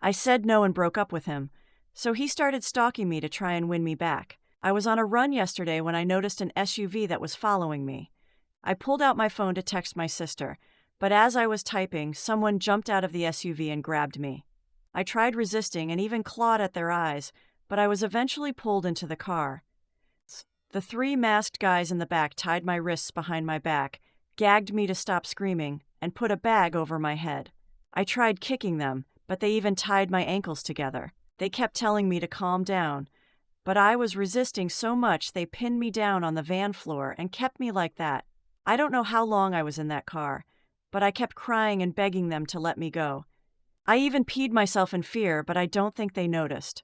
I said no and broke up with him. So he started stalking me to try and win me back. I was on a run yesterday when I noticed an SUV that was following me. I pulled out my phone to text my sister, but as I was typing, someone jumped out of the SUV and grabbed me. I tried resisting and even clawed at their eyes, but I was eventually pulled into the car. The three masked guys in the back tied my wrists behind my back, gagged me to stop screaming, and put a bag over my head. I tried kicking them, but they even tied my ankles together. They kept telling me to calm down, but I was resisting so much they pinned me down on the van floor and kept me like that. I don't know how long I was in that car, but I kept crying and begging them to let me go. I even peed myself in fear, but I don't think they noticed.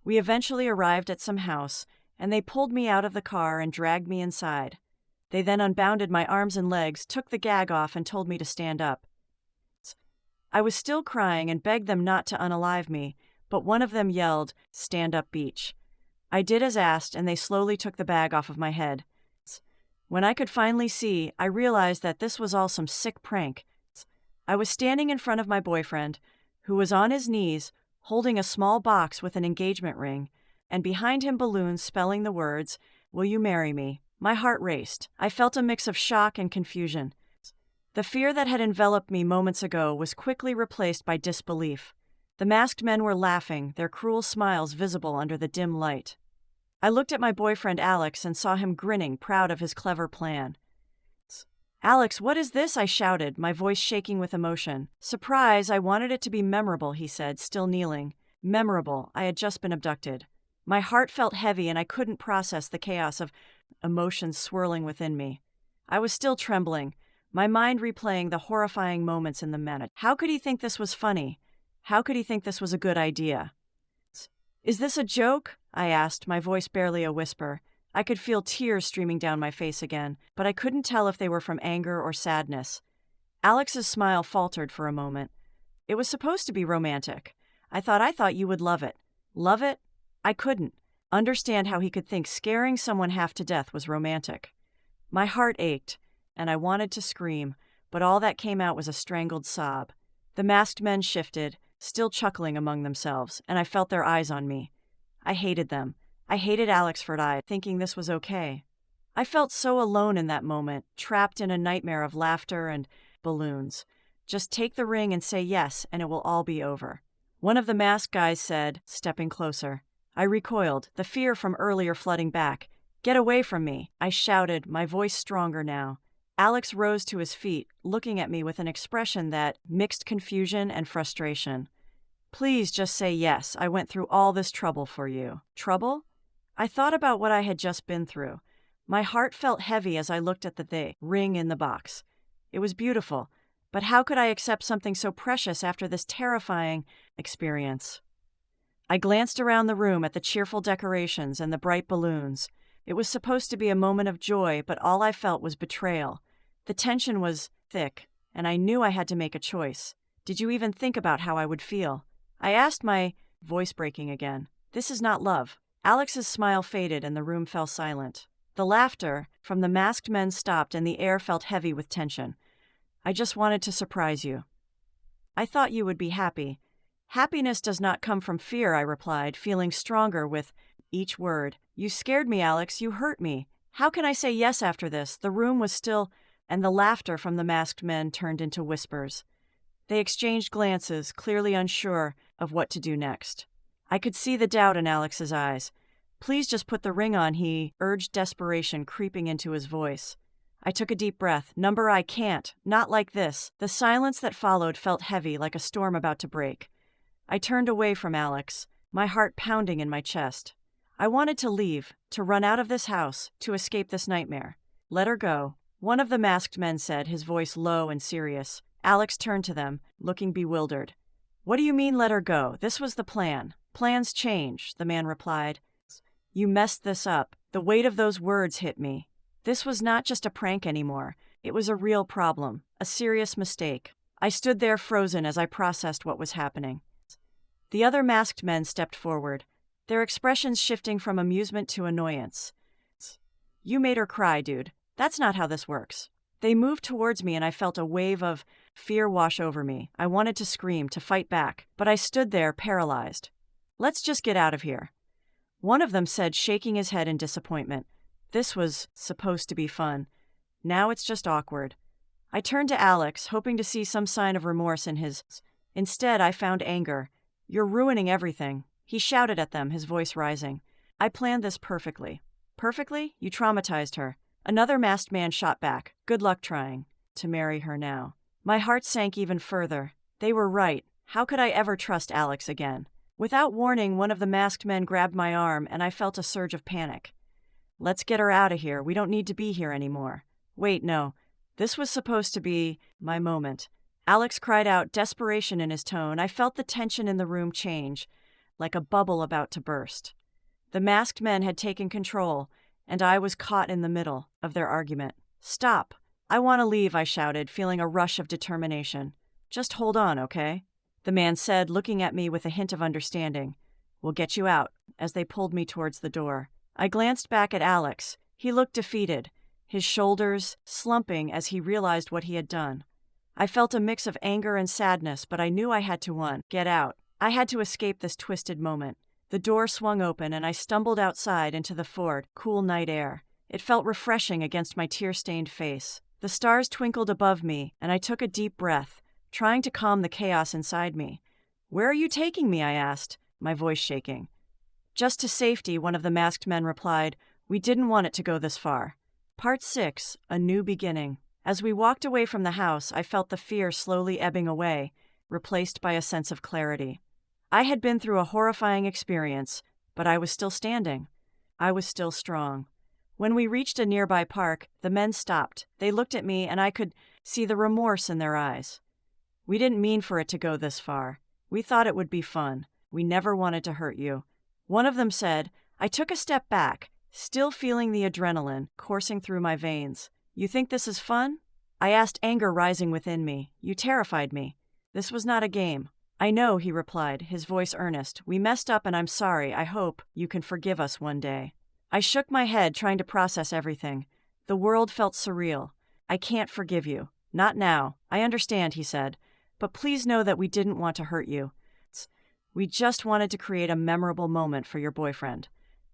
We eventually arrived at some house, and they pulled me out of the car and dragged me inside. They then unbounded my arms and legs, took the gag off, and told me to stand up. I was still crying and begged them not to unalive me, but one of them yelled, "Stand up, Beach." I did as asked, and they slowly took the bag off of my head. When I could finally see, I realized that this was all some sick prank. I was standing in front of my boyfriend, who was on his knees, holding a small box with an engagement ring, and behind him balloons spelling the words, "Will you marry me?" My heart raced. I felt a mix of shock and confusion. The fear that had enveloped me moments ago was quickly replaced by disbelief. The masked men were laughing, their cruel smiles visible under the dim light. I looked at my boyfriend Alex and saw him grinning, proud of his clever plan. "Alex, what is this?" I shouted, my voice shaking with emotion. "Surprise, I wanted it to be memorable," he said, still kneeling. Memorable, I had just been abducted. My heart felt heavy and I couldn't process the chaos of emotions swirling within me. I was still trembling, my mind replaying the horrifying moments in the minute. How could he think this was funny? How could he think this was a good idea? "Is this a joke?" I asked, my voice barely a whisper. I could feel tears streaming down my face again, but I couldn't tell if they were from anger or sadness. Alex's smile faltered for a moment. "It was supposed to be romantic. I thought you would love it." Love it? I couldn't understand how he could think scaring someone half to death was romantic. My heart ached, and I wanted to scream, but all that came out was a strangled sob. The masked men shifted, still chuckling among themselves, and I felt their eyes on me. I hated them. I hated Alex for thinking this was okay. I felt so alone in that moment, trapped in a nightmare of laughter and balloons. Just take the ring and say yes, and it will all be over. One of the masked guys said, stepping closer. I recoiled, the fear from earlier flooding back. "Get away from me," I shouted, my voice stronger now. Alex rose to his feet, looking at me with an expression that mixed confusion and frustration. "Please just say yes. I went through all this trouble for you." Trouble? I thought about what I had just been through. My heart felt heavy as I looked at the ring in the box. It was beautiful, but how could I accept something so precious after this terrifying experience? I glanced around the room at the cheerful decorations and the bright balloons. It was supposed to be a moment of joy, but all I felt was betrayal. The tension was thick, and I knew I had to make a choice. "Did you even think about how I would feel?" I asked, my voice breaking again. "This is not love." Alex's smile faded and the room fell silent. The laughter from the masked men stopped and the air felt heavy with tension. "I just wanted to surprise you. I thought you would be happy." "Happiness does not come from fear," I replied, feeling stronger with each word. "You scared me, Alex. You hurt me. How can I say yes after this?" The room was still, and the laughter from the masked men turned into whispers. They exchanged glances, clearly unsure of what to do next. I could see the doubt in Alex's eyes. "Please just put the ring on," he urged, desperation creeping into his voice. I took a deep breath. "Number, I can't. Not like this." The silence that followed felt heavy, like a storm about to break. I turned away from Alex, my heart pounding in my chest. I wanted to leave, to run out of this house, to escape this nightmare. "Let her go," one of the masked men said, his voice low and serious. Alex turned to them, looking bewildered. "What do you mean, let her go? This was the plan." "Plans change," the man replied. "You messed this up." The weight of those words hit me. This was not just a prank anymore. It was a real problem, a serious mistake. I stood there frozen as I processed what was happening. The other masked men stepped forward, their expressions shifting from amusement to annoyance. "You made her cry, dude. That's not how this works." They moved towards me and I felt a wave of fear wash over me. I wanted to scream, to fight back, but I stood there paralyzed. "Let's just get out of here," one of them said, shaking his head in disappointment. This was supposed to be fun. Now it's just awkward. I turned to Alex, hoping to see some sign of remorse in his. Instead, I found anger. "You're ruining everything," he shouted at them, his voice rising. "I planned this perfectly." "Perfectly? You traumatized her." Another masked man shot back. "Good luck trying to marry her now." My heart sank even further. They were right. How could I ever trust Alex again? Without warning, one of the masked men grabbed my arm, and I felt a surge of panic. "Let's get her out of here. We don't need to be here anymore." Wait, no. This was supposed to be my moment. Alex cried out, desperation in his tone. I felt the tension in the room change, like a bubble about to burst. The masked men had taken control, and I was caught in the middle of their argument. "Stop! I want to leave," I shouted, feeling a rush of determination. "Just hold on, okay?" the man said, looking at me with a hint of understanding. "We'll get you out," as they pulled me towards the door. I glanced back at Alex. He looked defeated, his shoulders slumping as he realized what he had done. I felt a mix of anger and sadness, but I knew I had to get out. I had to escape this twisted moment. The door swung open, and I stumbled outside into the cool night air. It felt refreshing against my tear-stained face. The stars twinkled above me, and I took a deep breath, trying to calm the chaos inside me. "Where are you taking me?" I asked, my voice shaking. "Just to safety," one of the masked men replied. "We didn't want it to go this far." Part 6, A New Beginning. As we walked away from the house, I felt the fear slowly ebbing away, replaced by a sense of clarity. I had been through a horrifying experience, but I was still standing. I was still strong. When we reached a nearby park, the men stopped. They looked at me, and I could see the remorse in their eyes. "We didn't mean for it to go this far. We thought it would be fun. We never wanted to hurt you," one of them said. I took a step back, still feeling the adrenaline coursing through my veins. "You think this is fun?" I asked, anger rising within me. "You terrified me. This was not a game." "I know," he replied, his voice earnest. "We messed up and I'm sorry. I hope you can forgive us one day." I shook my head, trying to process everything. The world felt surreal. "I can't forgive you. Not now. I understand," he said. "But please know that we didn't want to hurt you. We just wanted to create a memorable moment for your boyfriend."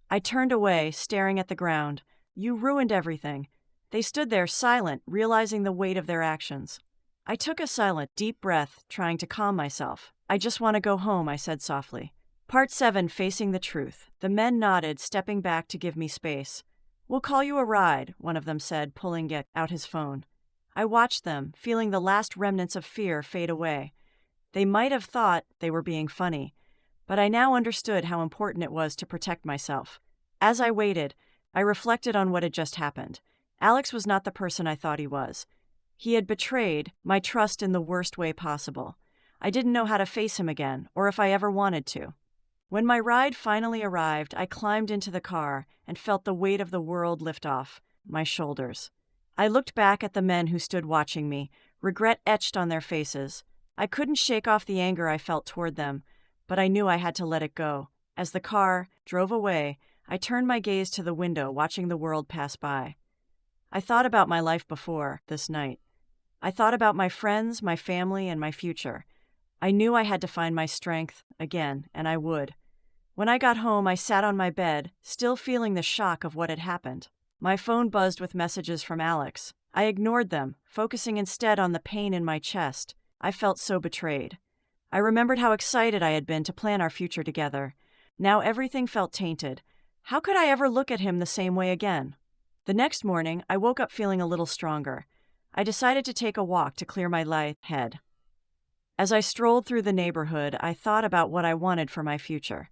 I turned away, staring at the ground. "You ruined everything." They stood there silent, realizing the weight of their actions. I took a silent, deep breath, trying to calm myself. "I just want to go home," I said softly. Part 7, Facing the Truth. The men nodded, stepping back to give me space. "We'll call you a ride," one of them said, pulling out his phone. I watched them, feeling the last remnants of fear fade away. They might have thought they were being funny, but I now understood how important it was to protect myself. As I waited, I reflected on what had just happened. Alex was not the person I thought he was. He had betrayed my trust in the worst way possible. I didn't know how to face him again, or if I ever wanted to. When my ride finally arrived, I climbed into the car and felt the weight of the world lift off my shoulders. I looked back at the men who stood watching me, regret etched on their faces. I couldn't shake off the anger I felt toward them, but I knew I had to let it go. As the car drove away, I turned my gaze to the window, watching the world pass by. I thought about my life before this night. I thought about my friends, my family, and my future. I knew I had to find my strength again, and I would. When I got home, I sat on my bed, still feeling the shock of what had happened. My phone buzzed with messages from Alex. I ignored them, focusing instead on the pain in my chest. I felt so betrayed. I remembered how excited I had been to plan our future together. Now everything felt tainted. How could I ever look at him the same way again? The next morning, I woke up feeling a little stronger. I decided to take a walk to clear my head. As I strolled through the neighborhood, I thought about what I wanted for my future.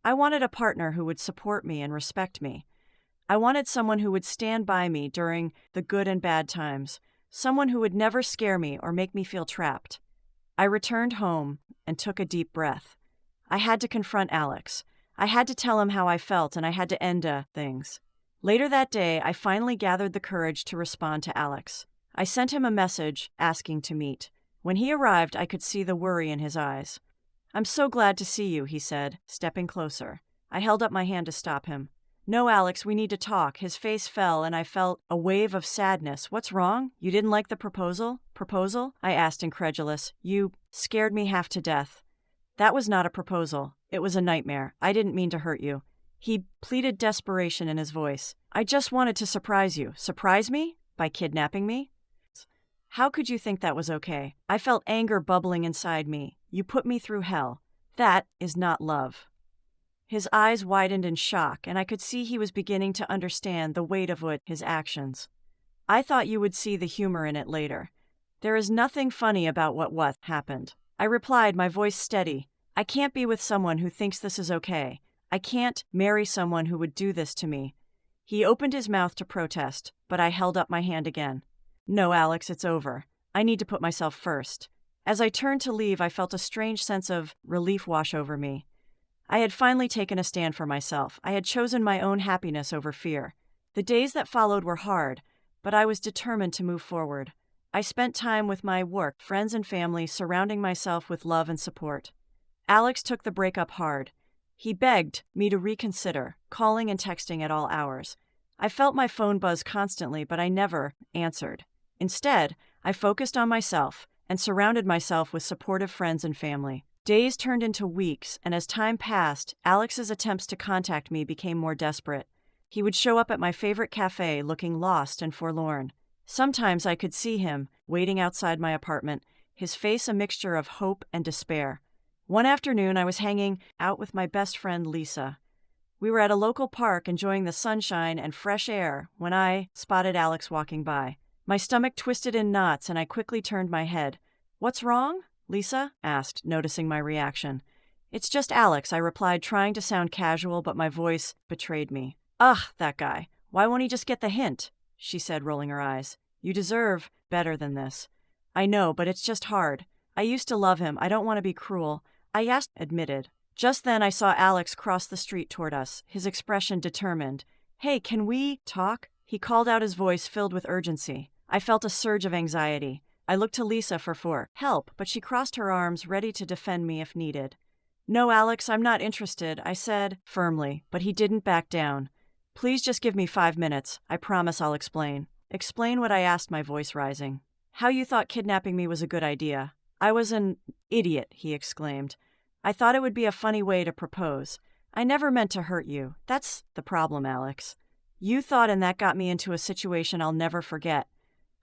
I wanted a partner who would support me and respect me. I wanted someone who would stand by me during the good and bad times, someone who would never scare me or make me feel trapped. I returned home and took a deep breath. I had to confront Alex. I had to tell him how I felt, and I had to end things. Later that day, I finally gathered the courage to respond to Alex. I sent him a message asking to meet. When he arrived, I could see the worry in his eyes. "I'm so glad to see you," he said, stepping closer. I held up my hand to stop him. No, Alex, we need to talk. His face fell, and I felt a wave of sadness. What's wrong? You didn't like the proposal? Proposal? I asked, incredulous. You scared me half to death. That was not a proposal. It was a nightmare. I didn't mean to hurt you. He pleaded desperation in his voice. I just wanted to surprise you. Surprise me? By kidnapping me? How could you think that was okay? I felt anger bubbling inside me. You put me through hell. That is not love. His eyes widened in shock, and I could see he was beginning to understand the weight of his actions. I thought you would see the humor in it later. There is nothing funny about what happened. I replied, my voice steady. I can't be with someone who thinks this is okay. I can't marry someone who would do this to me. He opened his mouth to protest, but I held up my hand again. No, Alex, it's over. I need to put myself first. As I turned to leave, I felt a strange sense of relief wash over me. I had finally taken a stand for myself. I had chosen my own happiness over fear. The days that followed were hard, but I was determined to move forward. I spent time with my work, friends and family, surrounding myself with love and support. Alex took the breakup hard. He begged me to reconsider, calling and texting at all hours. I felt my phone buzz constantly, but I never answered. Instead, I focused on myself and surrounded myself with supportive friends and family. Days turned into weeks, and as time passed, Alex's attempts to contact me became more desperate. He would show up at my favorite cafe looking lost and forlorn. Sometimes I could see him, waiting outside my apartment, his face a mixture of hope and despair. One afternoon, I was hanging out with my best friend, Lisa. We were at a local park enjoying the sunshine and fresh air when I spotted Alex walking by. My stomach twisted in knots, and I quickly turned my head. What's wrong? Lisa asked, noticing my reaction. It's just Alex, I replied, trying to sound casual, but my voice betrayed me. Ugh, that guy. Why won't he just get the hint? She said, rolling her eyes. You deserve better than this. I know, but it's just hard. I used to love him. I don't want to be cruel. I admitted. Just then I saw Alex cross the street toward us, his expression determined. Hey, can we talk? He called out, his voice filled with urgency. I felt a surge of anxiety. I looked to Lisa for help, but she crossed her arms, ready to defend me if needed. No, Alex, I'm not interested, I said firmly, but he didn't back down. Please just give me 5 minutes. I promise I'll explain. Explain what? I asked, my voice rising. How you thought kidnapping me was a good idea. I was an idiot, he exclaimed. I thought it would be a funny way to propose. I never meant to hurt you. That's the problem, Alex. You thought, and that got me into a situation I'll never forget.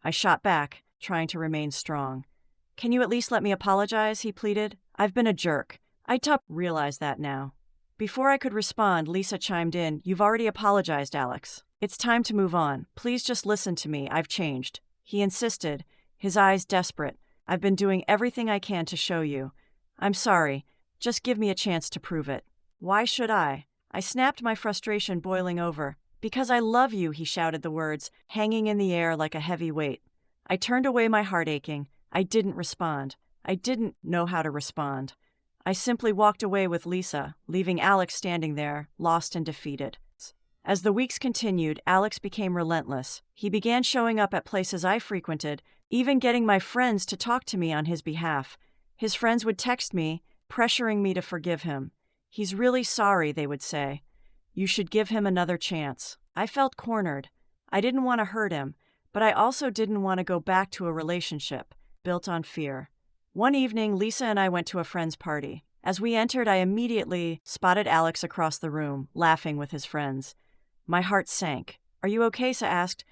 I shot back, trying to remain strong. Can you at least let me apologize? He pleaded. I've been a jerk. I realize that now. Before I could respond, Lisa chimed in. You've already apologized, Alex. It's time to move on. Please just listen to me. I've changed. He insisted, his eyes desperate. I've been doing everything I can to show you. I'm sorry. Just give me a chance to prove it. Why should I? I snapped, my frustration boiling over. Because I love you, he shouted the words, hanging in the air like a heavy weight. I turned away, my heart aching. I didn't respond. I didn't know how to respond. I simply walked away with Lisa, leaving Alex standing there, lost and defeated. As the weeks continued, Alex became relentless. He began showing up at places I frequented, even getting my friends to talk to me on his behalf. His friends would text me, pressuring me to forgive him. He's really sorry, they would say. You should give him another chance. I felt cornered. I didn't want to hurt him, but I also didn't want to go back to a relationship built on fear. One evening, Lisa and I went to a friend's party. As we entered, I immediately spotted Alex across the room, laughing with his friends. My heart sank. Are you okay? Lisa asked,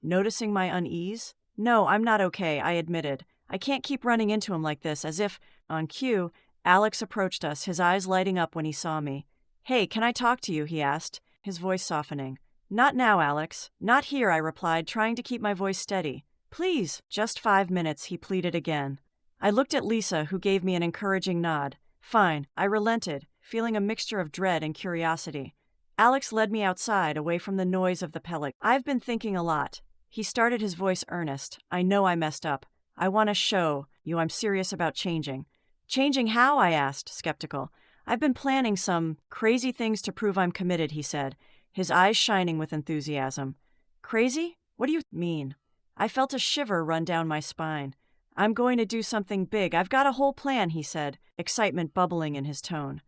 noticing my unease. No, I'm not okay, I admitted. I can't keep running into him like this. As if on cue, Alex approached us, his eyes lighting up when he saw me. Hey, can I talk to you? He asked, his voice softening. Not now, Alex. Not here, I replied, trying to keep my voice steady. Please, just 5 minutes, he pleaded again. I looked at Lisa, who gave me an encouraging nod. Fine, I relented, feeling a mixture of dread and curiosity. Alex led me outside, away from the noise of the pellet. I've been thinking a lot. He started, his voice earnest. I know I messed up. I want to show you I'm serious about changing. Changing how? I asked, skeptical. I've been planning some crazy things to prove I'm committed, he said, his eyes shining with enthusiasm. Crazy? What do you mean? I felt a shiver run down my spine. I'm going to do something big. I've got a whole plan, he said, excitement bubbling in his tone.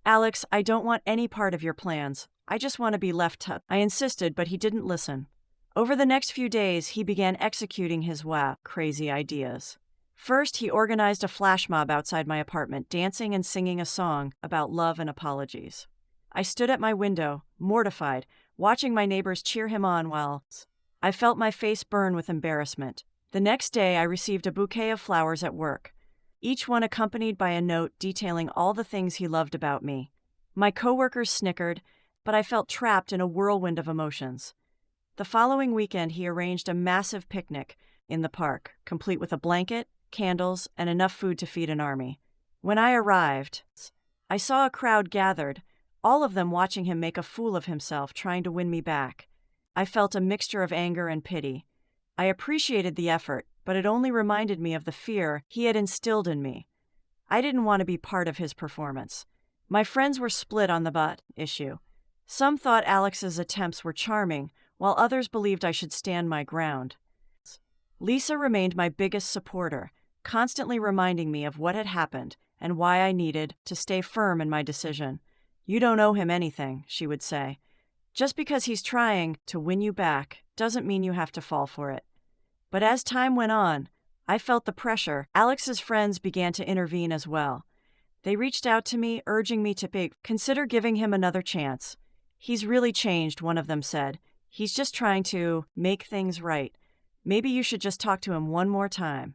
Alex, I don't want any part of your plans. I just want to be left to. I insisted, but he didn't listen. Over the next few days, he began executing his crazy ideas. First, he organized a flash mob outside my apartment, dancing and singing a song about love and apologies. I stood at my window, mortified, watching my neighbors cheer him on while I felt my face burn with embarrassment. The next day, I received a bouquet of flowers at work, each one accompanied by a note detailing all the things he loved about me. My coworkers snickered, but I felt trapped in a whirlwind of emotions. The following weekend, he arranged a massive picnic in the park, complete with a blanket, candles, and enough food to feed an army. When I arrived, I saw a crowd gathered, all of them watching him make a fool of himself, trying to win me back. I felt a mixture of anger and pity. I appreciated the effort, but it only reminded me of the fear he had instilled in me. I didn't want to be part of his performance. My friends were split on the butt issue. Some thought Alex's attempts were charming, while others believed I should stand my ground. Lisa remained my biggest supporter, constantly reminding me of what had happened and why I needed to stay firm in my decision. "You don't owe him anything," she would say. "Just because he's trying to win you back doesn't mean you have to fall for it." But as time went on, I felt the pressure. Alex's friends began to intervene as well. They reached out to me, urging me to consider giving him another chance. "He's really changed," one of them said. "He's just trying to make things right. Maybe you should just talk to him one more time."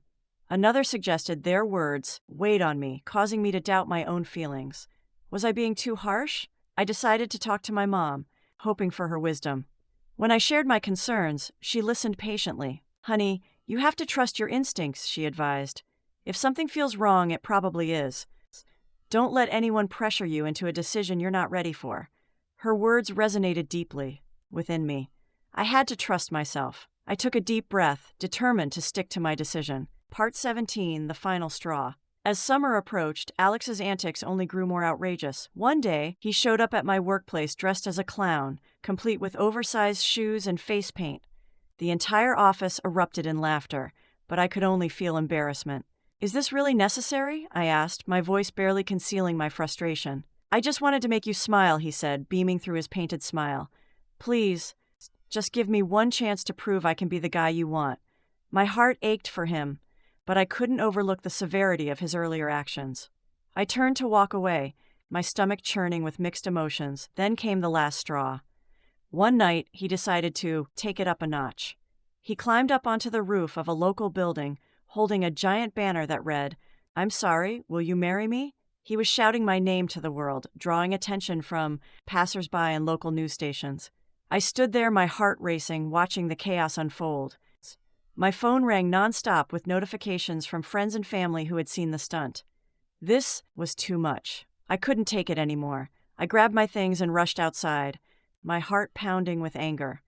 Another suggested their words weighed on me, causing me to doubt my own feelings. Was I being too harsh? I decided to talk to my mom, hoping for her wisdom. When I shared my concerns, she listened patiently. "Honey, you have to trust your instincts," she advised. "If something feels wrong, it probably is. Don't let anyone pressure you into a decision you're not ready for." Her words resonated deeply within me. I had to trust myself. I took a deep breath, determined to stick to my decision. Part 17, the final straw. As summer approached, Alex's antics only grew more outrageous. One day, he showed up at my workplace dressed as a clown, complete with oversized shoes and face paint. The entire office erupted in laughter, but I could only feel embarrassment. "Is this really necessary?" I asked, my voice barely concealing my frustration. "I just wanted to make you smile," he said, beaming through his painted smile. "Please, just give me one chance to prove I can be the guy you want." My heart ached for him, but I couldn't overlook the severity of his earlier actions. I turned to walk away, my stomach churning with mixed emotions. Then came the last straw. One night, he decided to take it up a notch. He climbed up onto the roof of a local building, holding a giant banner that read, "I'm sorry, will you marry me?" He was shouting my name to the world, drawing attention from passersby and local news stations. I stood there, my heart racing, watching the chaos unfold. My phone rang nonstop with notifications from friends and family who had seen the stunt. This was too much. I couldn't take it anymore. I grabbed my things and rushed outside, my heart pounding with anger.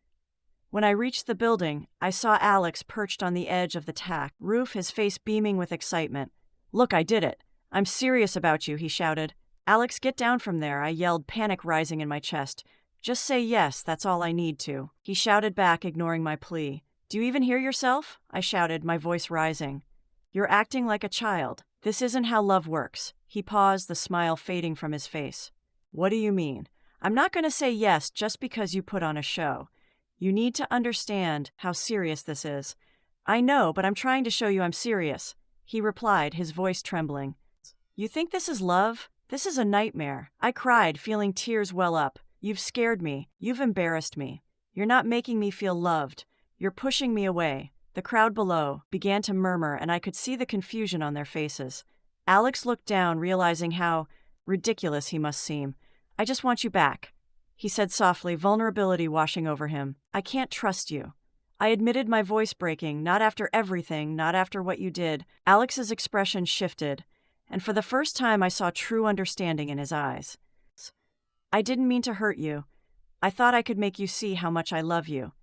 When I reached the building, I saw Alex perched on the edge of the tack roof, his face beaming with excitement. "Look, I did it. I'm serious about you," he shouted. "Alex, get down from there," I yelled, panic rising in my chest. "Just say yes, that's all I need to," he shouted back, ignoring my plea. "Do you even hear yourself?" I shouted, my voice rising. "You're acting like a child. This isn't how love works." He paused, the smile fading from his face. "What do you mean?" "I'm not going to say yes just because you put on a show. You need to understand how serious this is." "I know, but I'm trying to show you I'm serious," he replied, his voice trembling. "You think this is love? This is a nightmare." I cried, feeling tears well up. "You've scared me. You've embarrassed me. You're not making me feel loved. You're pushing me away." The crowd below began to murmur, and I could see the confusion on their faces. Alex looked down, realizing how ridiculous he must seem. "I just want you back," he said softly, vulnerability washing over him. "I can't trust you." I admitted, my voice breaking. "Not after everything, not after what you did." Alex's expression shifted, and for the first time I saw true understanding in his eyes. "I didn't mean to hurt you. I thought I could make you see how much I love you."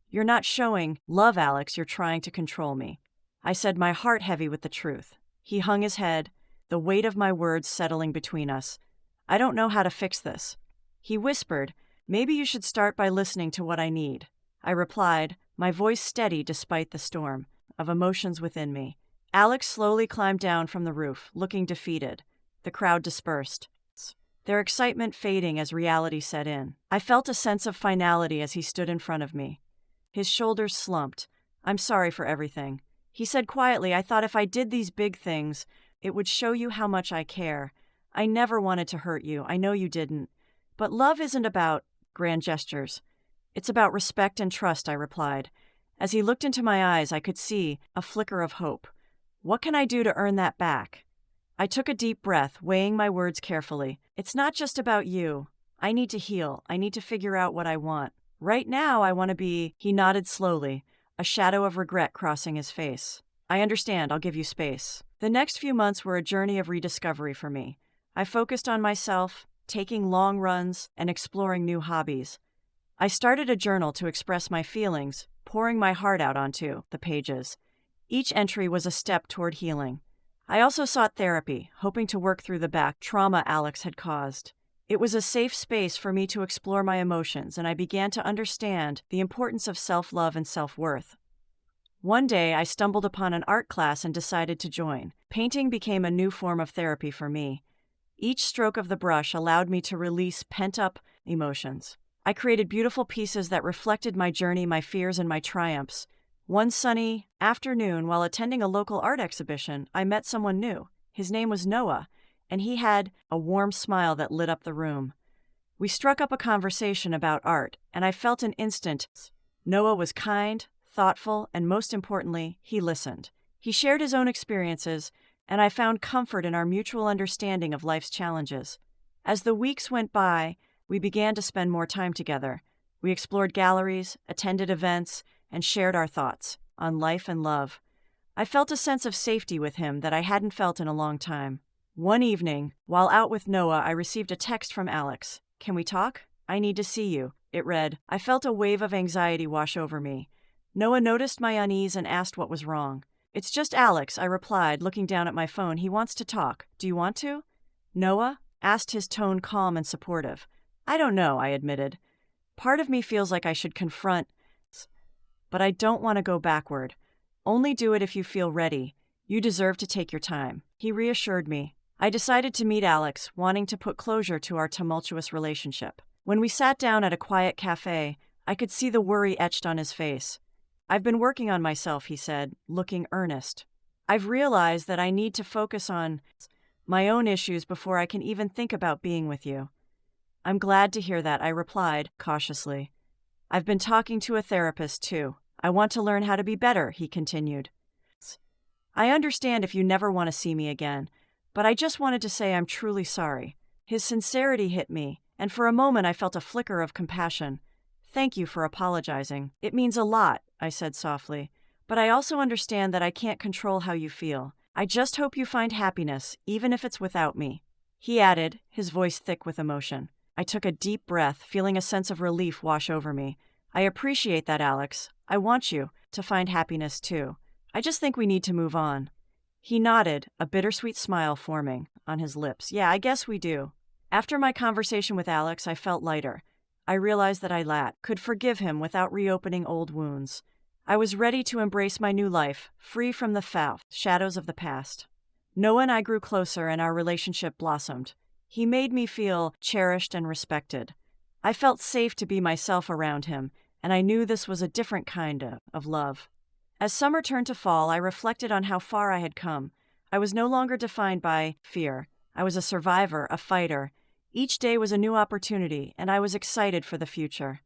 "You're not showing love, Alex. You're trying to control me," I said, my heart heavy with the truth. He hung his head, the weight of my words settling between us. "I don't know how to fix this," he whispered. "Maybe you should start by listening to what I need." I replied, my voice steady despite the storm of emotions within me. Alex slowly climbed down from the roof, looking defeated. The crowd dispersed. their excitement fading as reality set in. I felt a sense of finality as he stood in front of me. His shoulders slumped. "I'm sorry for everything." He said quietly, "I thought if I did these big things, it would show you how much I care. I never wanted to hurt you. I know you didn't. But love isn't about grand gestures. It's about respect and trust," I replied. As he looked into my eyes, I could see a flicker of hope. "What can I do to earn that back?" I took a deep breath, weighing my words carefully. "It's not just about you. I need to heal. I need to figure out what I want. Right now, I want to be—" He nodded slowly, a shadow of regret crossing his face. "I understand. I'll give you space." The next few months were a journey of rediscovery for me. I focused on myself, taking long runs and exploring new hobbies. I started a journal to express my feelings, pouring my heart out onto the pages. Each entry was a step toward healing. I also sought therapy, hoping to work through the back trauma Alex had caused. It was a safe space for me to explore my emotions, and I began to understand the importance of self-love and self-worth. One day, I stumbled upon an art class and decided to join. Painting became a new form of therapy for me. Each stroke of the brush allowed me to release pent-up emotions. I created beautiful pieces that reflected my journey, my fears, and my triumphs. One sunny afternoon, while attending a local art exhibition, I met someone new. His name was Noah, and he had a warm smile that lit up the room. We struck up a conversation about art, and I felt an instant. Noah was kind, thoughtful, and most importantly, he listened. He shared his own experiences, and I found comfort in our mutual understanding of life's challenges. As the weeks went by, we began to spend more time together. We explored galleries, attended events, and shared our thoughts on life and love. I felt a sense of safety with him that I hadn't felt in a long time. One evening, while out with Noah, I received a text from Alex. "Can we talk? I need to see you," it read. I felt a wave of anxiety wash over me. Noah noticed my unease and asked what was wrong. "It's just Alex," I replied, looking down at my phone. "He wants to talk. Do you want to?" Noah asked, his tone calm and supportive. "I don't know," I admitted. "Part of me feels like I should confront, but I don't want to go backward. Only do it if you feel ready. You deserve to take your time." He reassured me. I decided to meet Alex, wanting to put closure to our tumultuous relationship. When we sat down at a quiet cafe, I could see the worry etched on his face. "I've been working on myself," he said, looking earnest. "I've realized that I need to focus on my own issues before I can even think about being with you." "I'm glad to hear that," I replied, cautiously. "I've been talking to a therapist, too. I want to learn how to be better," he continued. "I understand if you never want to see me again, but I just wanted to say I'm truly sorry." His sincerity hit me, and for a moment I felt a flicker of compassion. "Thank you for apologizing. It means a lot," I said softly. "But I also understand that I can't control how you feel. I just hope you find happiness, even if it's without me," he added, his voice thick with emotion. I took a deep breath, feeling a sense of relief wash over me. "I appreciate that, Alex. I want you to find happiness too. I just think we need to move on." He nodded, a bittersweet smile forming on his lips. "Yeah, I guess we do." After my conversation with Alex, I felt lighter. I realized that I could forgive him without reopening old wounds. I was ready to embrace my new life, free from the shadows of the past. Noah and I grew closer, and our relationship blossomed. He made me feel cherished and respected. I felt safe to be myself around him, and I knew this was a different kind of love. As summer turned to fall, I reflected on how far I had come. I was no longer defined by fear. I was a survivor, a fighter. Each day was a new opportunity, and I was excited for the future.